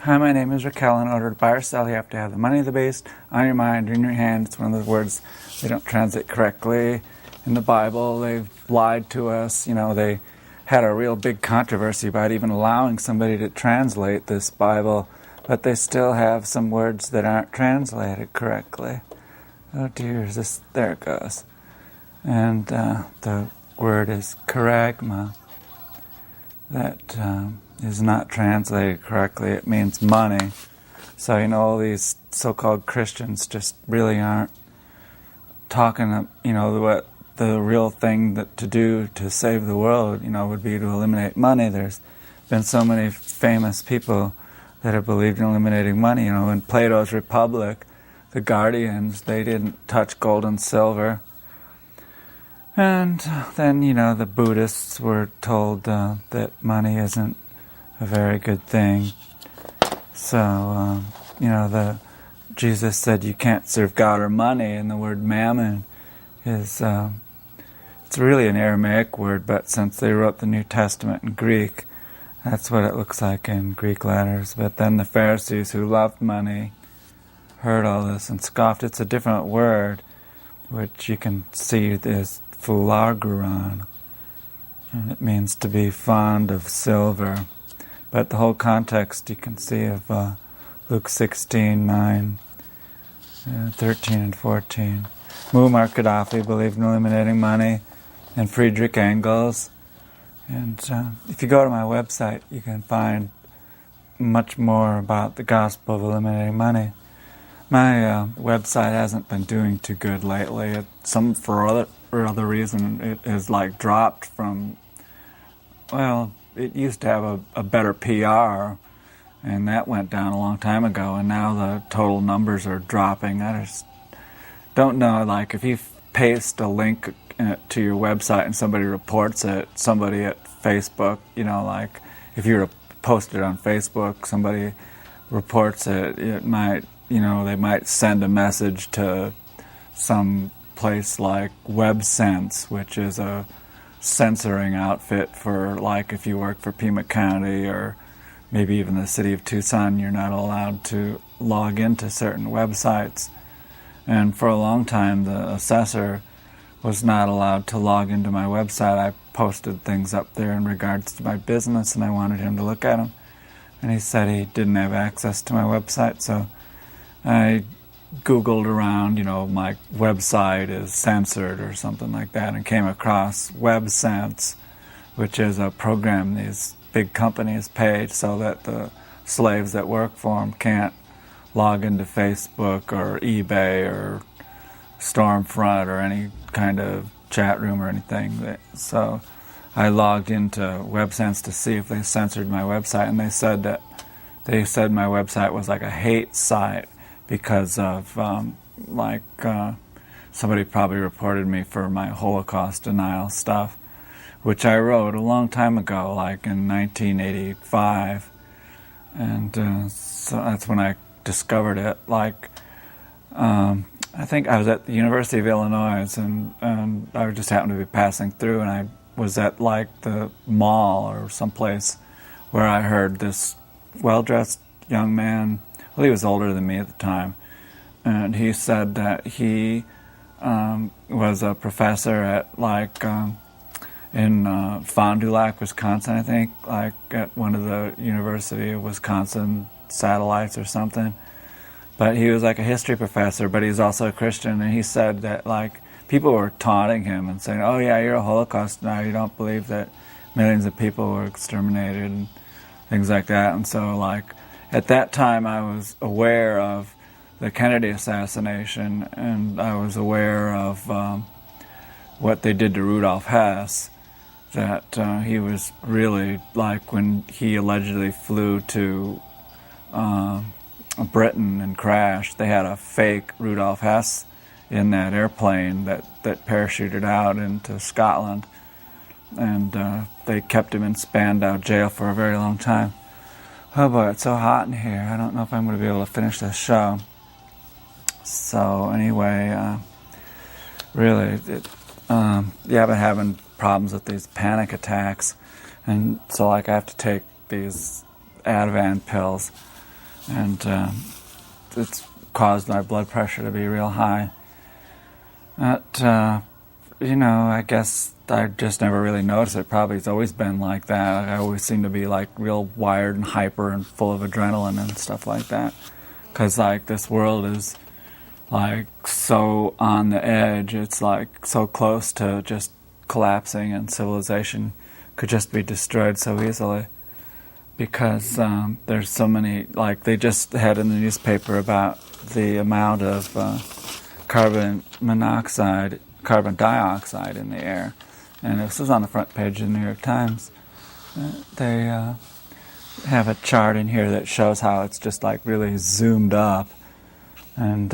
Hi, my name is Raquel. In order to buy or sell, you have to have the money of the beast on your mind or in your hand. It's one of the words they don't translate correctly in the Bible. They've lied to us. They had a real big controversy about even allowing somebody to translate this Bible, but they still have some words that aren't translated correctly. Oh dear, there it goes. And the word is charagma. That is not translated correctly. It means money. So, all these so-called Christians just really aren't talking, what the real thing to do to save the world, would be to eliminate money. There's been so many famous people that have believed in eliminating money. In Plato's Republic, the guardians, they didn't touch gold and silver. And then, the Buddhists were told that money isn't a very good thing. So, Jesus said you can't serve God or money, and the word mammon is, it's really an Aramaic word, but since they wrote the New Testament in Greek, that's what it looks like in Greek letters. But then the Pharisees who loved money heard all this and scoffed. It's a different word, which you can see is phulaguron, and it means to be fond of silver. But the whole context you can see of Luke 16:9, 13 and 14. Muammar Gaddafi believed in eliminating money, and Friedrich Engels. And if you go to my website, you can find much more about the gospel of eliminating money. My website hasn't been doing too good lately. For other reason, it has dropped from, it used to have a better PR, and that went down a long time ago, and now the total numbers are dropping. I just don't know, if you paste a link to your website and somebody reports it, somebody at Facebook, if you were to post it on Facebook, somebody reports it, it might, they might send a message to some place like WebSense, which is a censoring outfit for, if you work for Pima County or maybe even the city of Tucson, you're not allowed to log into certain websites. And for a long time, the assessor was not allowed to log into my website. I posted things up there in regards to my business, and I wanted him to look at them. And he said he didn't have access to my website, so I Googled around, my website is censored or something like that, and came across WebSense, which is a program these big companies paid so that the slaves that work for them can't log into Facebook or eBay or Stormfront or any kind of chat room or anything. So I logged into WebSense to see if they censored my website, and they said my website was like a hate site because of somebody probably reported me for my Holocaust denial stuff, which I wrote a long time ago, in 1985, and so that's when I discovered it. I think I was at the University of Illinois, and I just happened to be passing through, and I was at the mall or someplace where I heard this well-dressed young man. Well, he was older than me at the time, and he said that he was a professor at in Fond du Lac, Wisconsin, I think, at one of the University of Wisconsin satellites or something. But he was a history professor, but he's also a Christian, and he said that people were taunting him and saying, "Oh yeah, you're a Holocaust denier. You don't believe that millions of people were exterminated," and things like that. And so at that time, I was aware of the Kennedy assassination, and I was aware of what they did to Rudolf Hess, that he was really, when he allegedly flew to Britain and crashed, they had a fake Rudolf Hess in that airplane that parachuted out into Scotland, and they kept him in Spandau jail for a very long time. Oh boy, it's so hot in here. I don't know if I'm going to be able to finish this show. So anyway, really, I've been having problems with these panic attacks, and so I have to take these Ativan pills and it's caused my blood pressure to be real high. But, I guess I just never really noticed it. Probably it's always been like that. I always seem to be like real wired and hyper and full of adrenaline and stuff like that. Because like this world is like so on the edge. It's like so close to just collapsing, and civilization could just be destroyed so easily. Because there's so many, like they just had in the newspaper about the amount of carbon dioxide in the air. And this was on the front page of the New York Times. They have a chart in here that shows how it's just like really zoomed up. And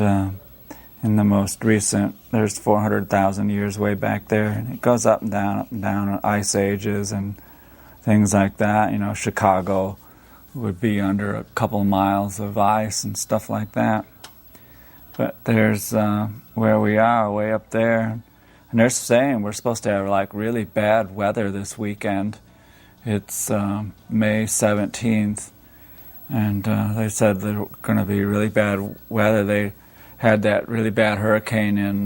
in the most recent, there's 400,000 years way back there. And it goes up and down, ice ages and things like that. Chicago would be under a couple miles of ice and stuff like that. But there's where we are, way up there. And they're saying we're supposed to have like really bad weather this weekend. It's May 17th. And they said there's going to be really bad weather. They had that really bad hurricane in,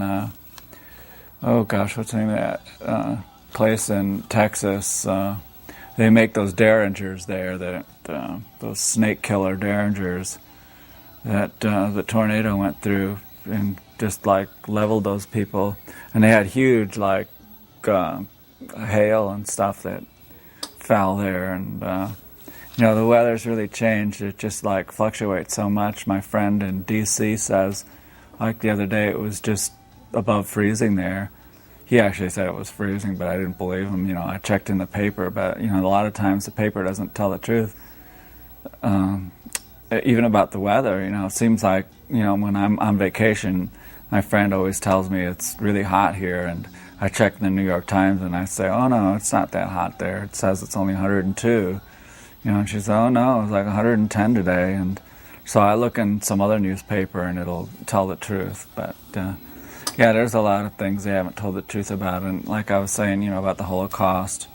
what's the name of that place in Texas? They make those derringers there, those snake killer derringers that the tornado went through and just like leveled those people. And they had huge like hail and stuff that fell there. And the weather's really changed. It just like fluctuates so much. My friend in D.C. says, like the other day, it was just above freezing there. He actually said it was freezing, but I didn't believe him. I checked in the paper, but a lot of times the paper doesn't tell the truth. Even about the weather, it seems like, when I'm on vacation, my friend always tells me it's really hot here, and I check the New York Times and I say, oh no, it's not that hot there. It says it's only 102. And she says, oh no, it's like 110 today. And so I look in some other newspaper and it'll tell the truth. But yeah, there's a lot of things they haven't told the truth about. And like I was saying, about the Holocaust,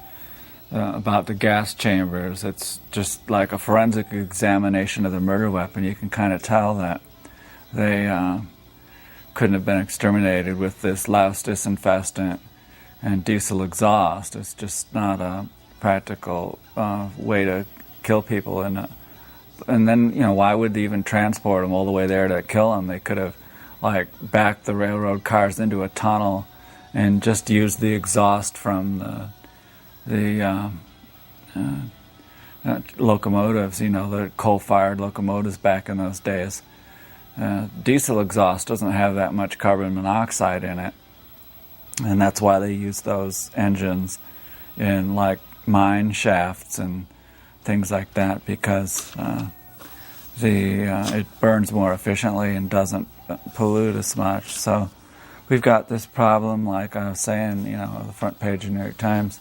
about the gas chambers, it's just like a forensic examination of the murder weapon. You can kind of tell that they couldn't have been exterminated with this louse disinfectant and diesel exhaust. It's just not a practical way to kill people. And then, why would they even transport them all the way there to kill them? They could have like backed the railroad cars into a tunnel and just used the exhaust from the locomotives, the coal-fired locomotives back in those days. Diesel exhaust doesn't have that much carbon monoxide in it, and that's why they use those engines in like mine shafts and things like that, because it burns more efficiently and doesn't pollute as much. So we've got this problem, like I was saying, the front page of New York Times,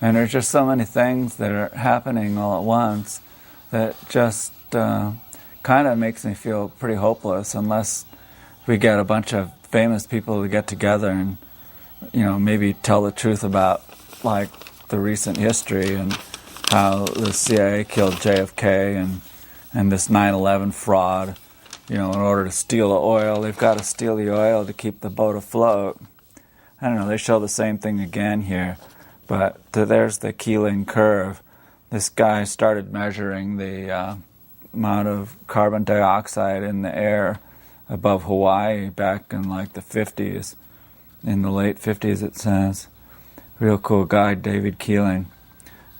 and there's just so many things that are happening all at once that just kind of makes me feel pretty hopeless, unless we get a bunch of famous people to get together and maybe tell the truth about like the recent history and how the CIA killed JFK and this 9/11 fraud. In order to steal the oil, they've got to steal the oil to keep the boat afloat. I don't know, they show the same thing again here, but there's the Keeling curve. This guy started measuring the amount of carbon dioxide in the air above Hawaii back in like the 50s. In the late 50s, it says. Real cool guy, David Keeling.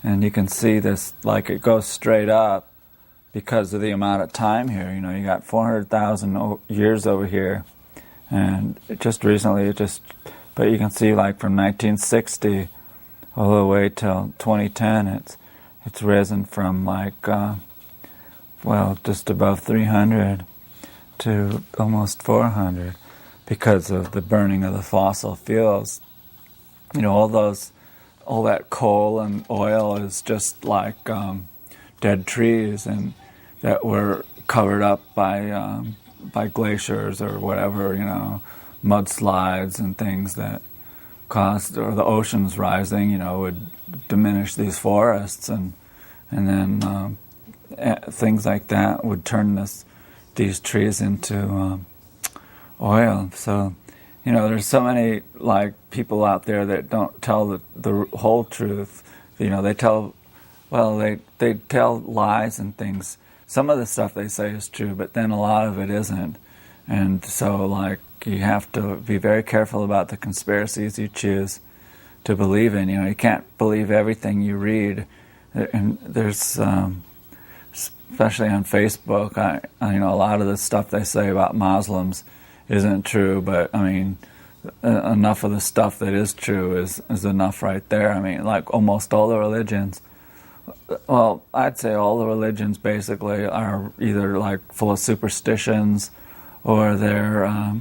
And you can see this, like it goes straight up because of the amount of time here. You got 400,000 years over here. And just recently, but you can see like from 1960 all the way till 2010, it's risen from like, just above 300 to almost 400 because of the burning of the fossil fuels. All that coal and oil is just like dead trees and that were covered up by glaciers or whatever, mudslides and things that caused, or the oceans rising, would diminish these forests and then things like that would turn these trees into oil. So, there's so many like people out there that don't tell the whole truth. They tell lies and things. Some of the stuff they say is true, but then a lot of it isn't. And so, like, you have to be very careful about the conspiracies you choose to believe in. You can't believe everything you read. And there's, especially on Facebook, a lot of the stuff they say about Muslims isn't true, but I mean, enough of the stuff that is true is enough right there. I mean, like almost all the religions. Well, I'd say all the religions basically are either like full of superstitions, or they're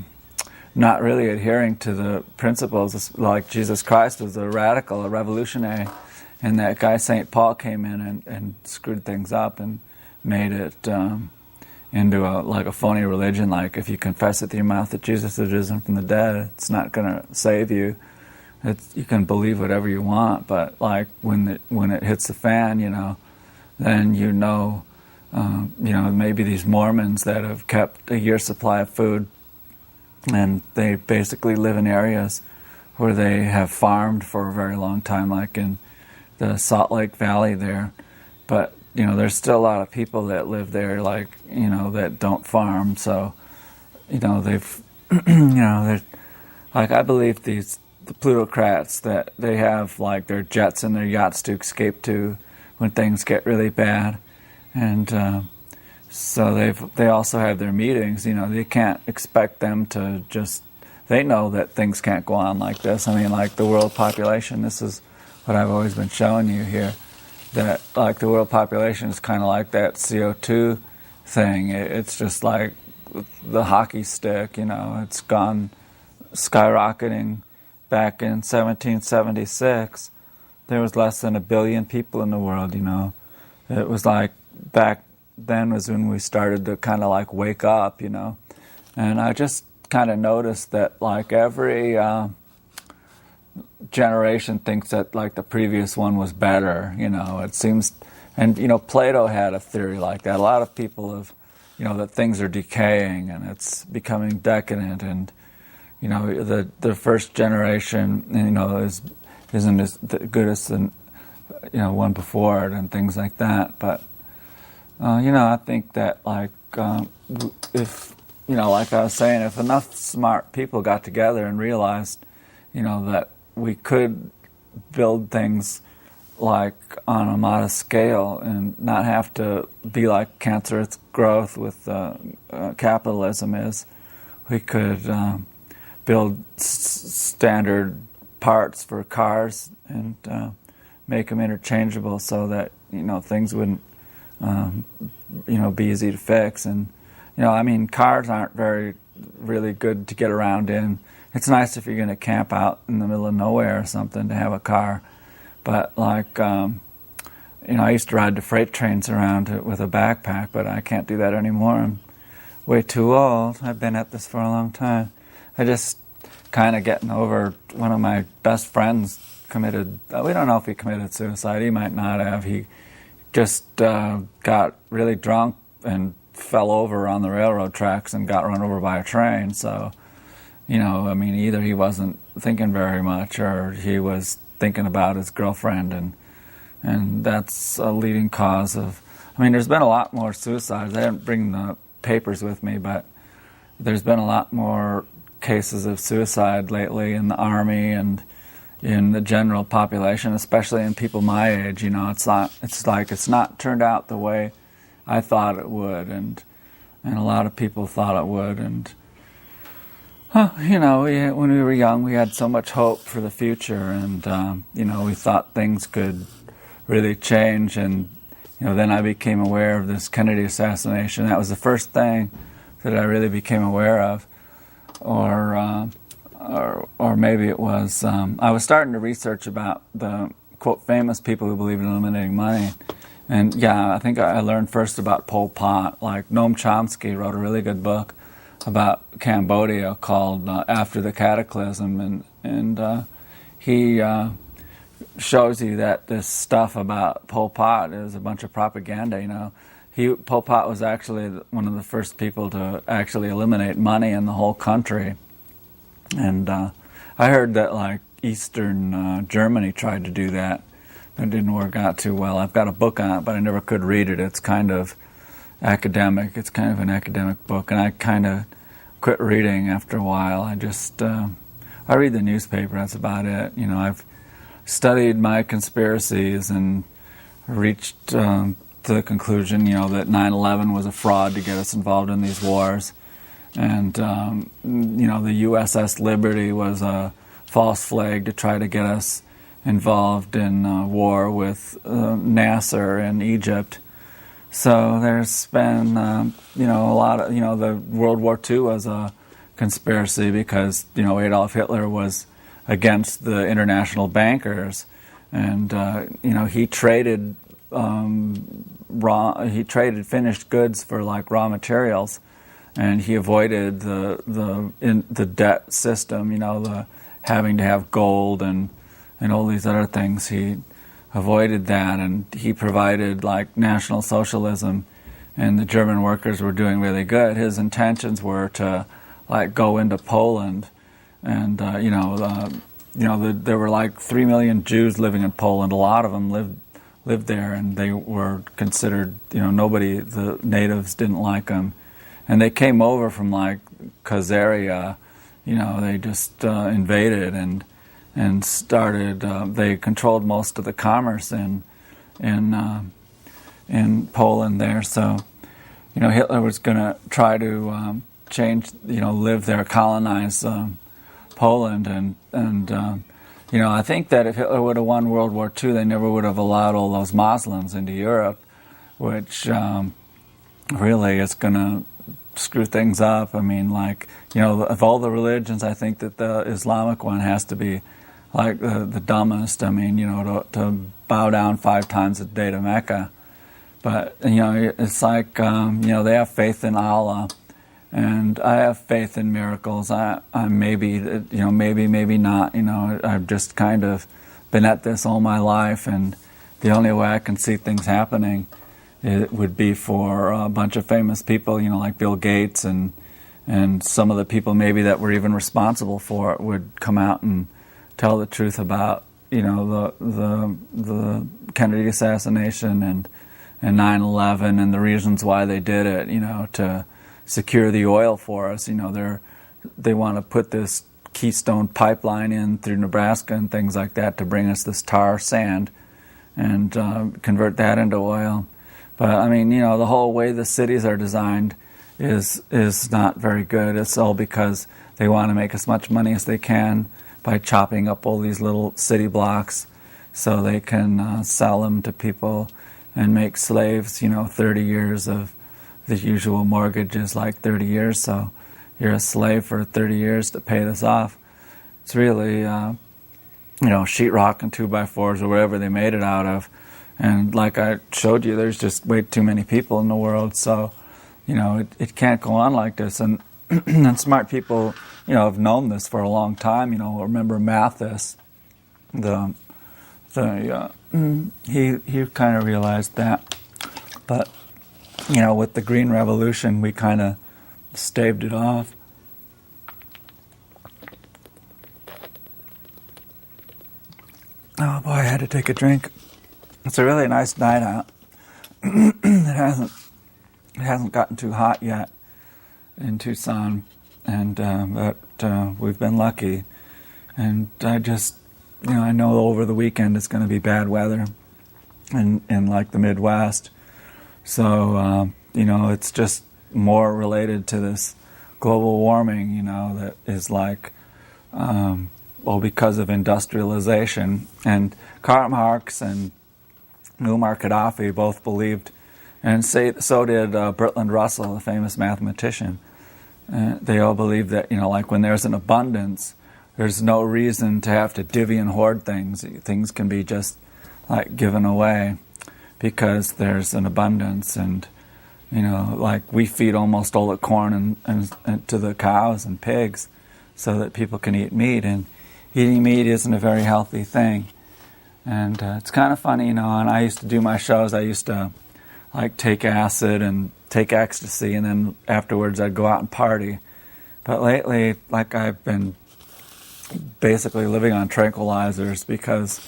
not really adhering to the principles. Like Jesus Christ was a radical, a revolutionary, and that guy St. Paul came in and screwed things up and made it into a phony religion. Like, if you confess with your mouth that Jesus is risen from the dead, it's not going to save you. You can believe whatever you want, but like when it hits the fan, then maybe these Mormons that have kept a year's supply of food, and they basically live in areas where they have farmed for a very long time, like in the Salt Lake Valley there. But there's still a lot of people that live there, like that don't farm. So they've they're like, I believe the plutocrats, that they have like their jets and their yachts to escape to when things get really bad. And so they also have their meetings. They can't expect them to just, they know that things can't go on like this. I mean, like the world population, this is what I've always been showing you here, that like the world population is kind of like that CO2 thing. It's just like the hockey stick, it's gone skyrocketing. Back in 1776, there was less than 1 billion people in the world, It was like back then was when we started to kind of like wake up, And I just kind of noticed that like every generation thinks that like the previous one was better, It seems, and Plato had a theory like that. A lot of people have, that things are decaying and it's becoming decadent, and the first generation, isn't as good as the, one before it, and things like that. But, I think that, like, if, like I was saying, if enough smart people got together and realized, that we could build things, like, on a modest scale and not have to be like cancerous growth with capitalism is, we could build standard parts for cars and make them interchangeable so that things wouldn't be easy to fix. And cars aren't really good to get around in. It's nice if you're going to camp out in the middle of nowhere or something to have a car, but like I used to ride the freight trains around with a backpack, but I can't do that anymore. I'm way too old. I've been at this for a long time. I just kind of getting over, one of my best friends committed, we don't know if he committed suicide, he might not have. He just got really drunk and fell over on the railroad tracks and got run over by a train. So, either he wasn't thinking very much or he was thinking about his girlfriend, and that's a leading cause of, there's been a lot more suicides. I didn't bring the papers with me, but there's been a lot more cases of suicide lately in the Army and in the general population, especially in people my age. It's not turned out the way I thought it would, and a lot of people thought it would. And when we were young, we had so much hope for the future, and we thought things could really change. And then I became aware of this Kennedy assassination. That was the first thing that I really became aware of. Or maybe it was, I was starting to research about the, quote, famous people who believe in eliminating money. And I think I learned first about Pol Pot. Like Noam Chomsky wrote a really good book about Cambodia called After the Cataclysm, and he shows you that this stuff about Pol Pot is a bunch of propaganda. Pol Pot was actually one of the first people to actually eliminate money in the whole country. And I heard that like Eastern Germany tried to do that. It didn't work out too well. I've got a book on it, but I never could read it. It's kind of academic. It's kind of an academic book, and I kind of quit reading after a while. I read the newspaper. That's about it. I've studied my conspiracies and reached to the conclusion, that 9/11 was a fraud to get us involved in these wars, and the USS Liberty was a false flag to try to get us involved in war with Nasser in Egypt. So there's been, a lot of, the World War II was a conspiracy because, Adolf Hitler was against the international bankers, and he traded finished goods for like raw materials, and he avoided the debt system, the having to have gold and all these other things. He avoided that, and he provided like National Socialism, and the German workers were doing really good. His intentions were to like go into Poland, and there were like 3 million Jews living in Poland. A lot of them lived there, and they were considered, the natives didn't like them, and they came over from like Khazaria. They just invaded and started. They controlled most of the commerce in Poland there. So, Hitler was going to try to change, live there, colonize Poland, and I think that if Hitler would have won World War II, they never would have allowed all those Muslims into Europe, which really is going to screw things up. I mean, of all the religions, I think that the Islamic one has to be like the dumbest. I mean, to bow down 5 times a day to Mecca. But, it's like, they have faith in Allah, and I have faith in miracles. I maybe not. I've just kind of been at this all my life, and the only way I can see things happening, it would be for a bunch of famous people, like Bill Gates and some of the people maybe that were even responsible for it would come out and tell the truth about, the Kennedy assassination and 9/11 and the reasons why they did it, to secure the oil for us. They want to put this Keystone pipeline in through Nebraska and things like that to bring us this tar sand and convert that into oil. But I mean, the whole way the cities are designed is not very good. It's all because they want to make as much money as they can by chopping up all these little city blocks so they can sell them to people and make slaves. 30 years of the usual mortgage is like 30 years, so you're a slave for 30 years to pay this off. It's really, sheetrock and 2x4s or whatever they made it out of. And like I showed you, there's just way too many people in the world, so, it can't go on like this. And, and smart people, have known this for a long time. Remember Mathis, he kind of realized that. But, with the Green Revolution, we kind of staved it off. Oh boy, I had to take a drink. It's a really nice night out. It hasn't gotten too hot yet in Tucson, and but we've been lucky. And I just, I know over the weekend it's going to be bad weather in like the Midwest. So it's just more related to this global warming, that is like, because of industrialization. And Karl Marx and Muammar Gaddafi both believed, and so did Bertrand Russell, the famous mathematician. They all believed that, like when there's an abundance, there's no reason to have to divvy and hoard things. Things can be just like given away because there's an abundance. And, like we feed almost all the corn and to the cows and pigs so that people can eat meat. And eating meat isn't a very healthy thing. And it's kind of funny, and I used to do my shows. I used to like take acid and take ecstasy, and then afterwards I'd go out and party. But lately, like, I've been basically living on tranquilizers because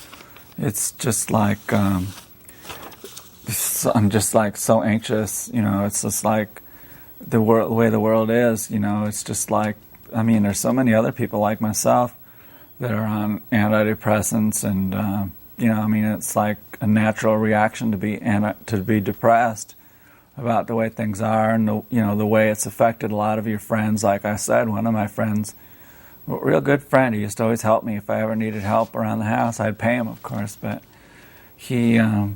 it's just like I'm just like so anxious. It's just like the way the world is. It's just like, I mean, there's so many other people like myself that are on antidepressants, and I mean, it's like a natural reaction to be depressed about the way things are, and the way it's affected a lot of your friends. Like I said, one of my friends, a real good friend, he used to always help me if I ever needed help around the house. I'd pay him, of course, but he, I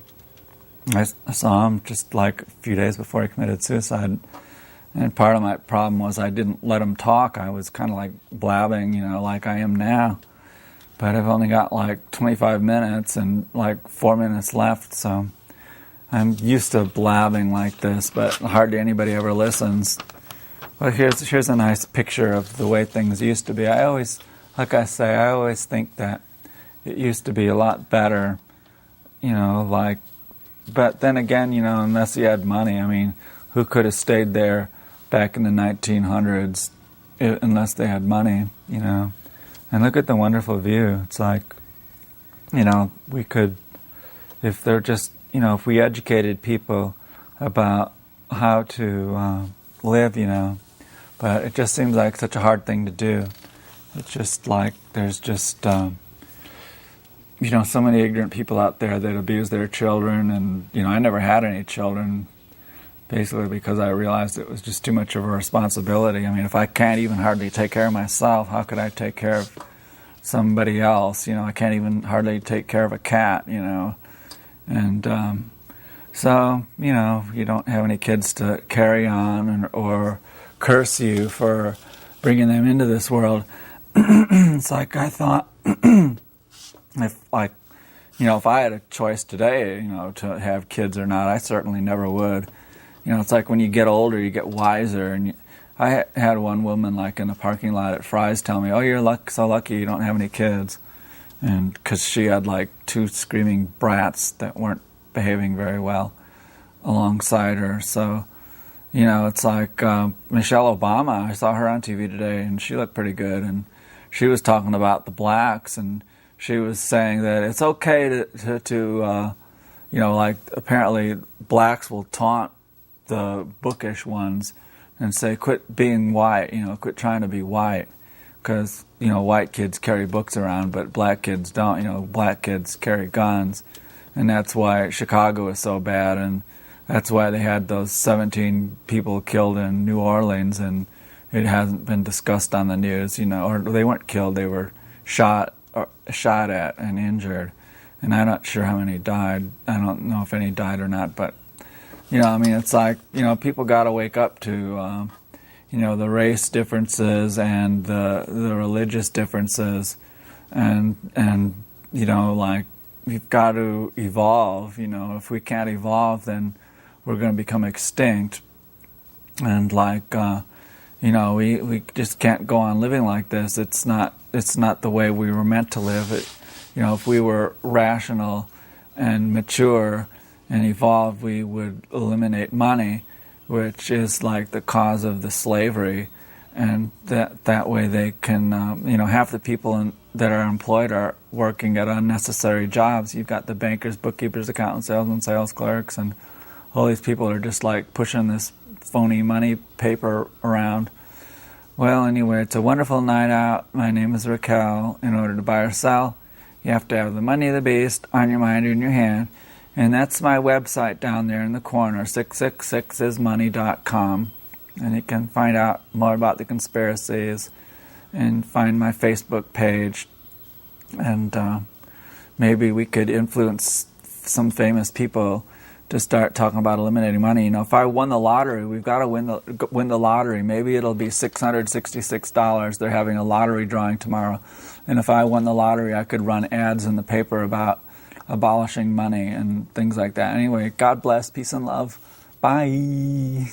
saw him just like a few days before he committed suicide, and part of my problem was I didn't let him talk. I was kind of like blabbing, like I am now. But I've only got like 25 minutes and like 4 minutes left, so I'm used to blabbing like this, but hardly anybody ever listens. But here's a nice picture of the way things used to be. I always think that it used to be a lot better, but then again, unless you had money, I mean, who could have stayed there back in the 1900s unless they had money, And look at the wonderful view. It's like, we could, if they're just, if we educated people about how to live, but it just seems like such a hard thing to do. It's just like there's just, so many ignorant people out there that abuse their children, and, I never had any children, basically because I realized it was just too much of a responsibility. I mean, if I can't even hardly take care of myself, how could I take care of somebody else? I can't even hardly take care of a cat, And so, you don't have any kids to carry on or curse you for bringing them into this world. It's like I thought, if I had a choice today, to have kids or not, I certainly never would. It's like when you get older, you get wiser. And I had one woman, like in the parking lot at Fry's, tell me, "Oh, you're so lucky you don't have any kids," and because she had like 2 screaming brats that weren't behaving very well alongside her. So, it's like Michelle Obama. I saw her on TV today, and she looked pretty good. And she was talking about the blacks, and she was saying that it's okay to like apparently blacks will taunt the bookish ones and say, quit being white, quit trying to be white, because, white kids carry books around, but black kids don't. Black kids carry guns, and that's why Chicago is so bad, and that's why they had those 17 people killed in New Orleans, and it hasn't been discussed on the news, or they weren't killed, they were shot at and injured, and I'm not sure how many died. I don't know if any died or not, but I mean, it's like, people got to wake up to, the race differences and the religious differences, and like, we've got to evolve. If we can't evolve, then we're going to become extinct. And like, we just can't go on living like this. It's not the way we were meant to live. If we were rational and mature and evolve, we would eliminate money, which is like the cause of the slavery, and that way they can, half the people that are employed are working at unnecessary jobs. You've got the bankers, bookkeepers, accountants, salesmen, sales clerks, and all these people are just like pushing this phony money paper around. Well, anyway, it's a wonderful night out. My name is Raquel. In order to buy or sell, you have to have the money of the beast on your mind or in your hand. And that's my website down there in the corner, 666ismoney.com. And you can find out more about the conspiracies and find my Facebook page. And maybe we could influence some famous people to start talking about eliminating money. If I won the lottery, we've got to win the lottery. Maybe it'll be $666. They're having a lottery drawing tomorrow. And if I won the lottery, I could run ads in the paper about abolishing money and things like that. Anyway, God bless, peace and love. Bye.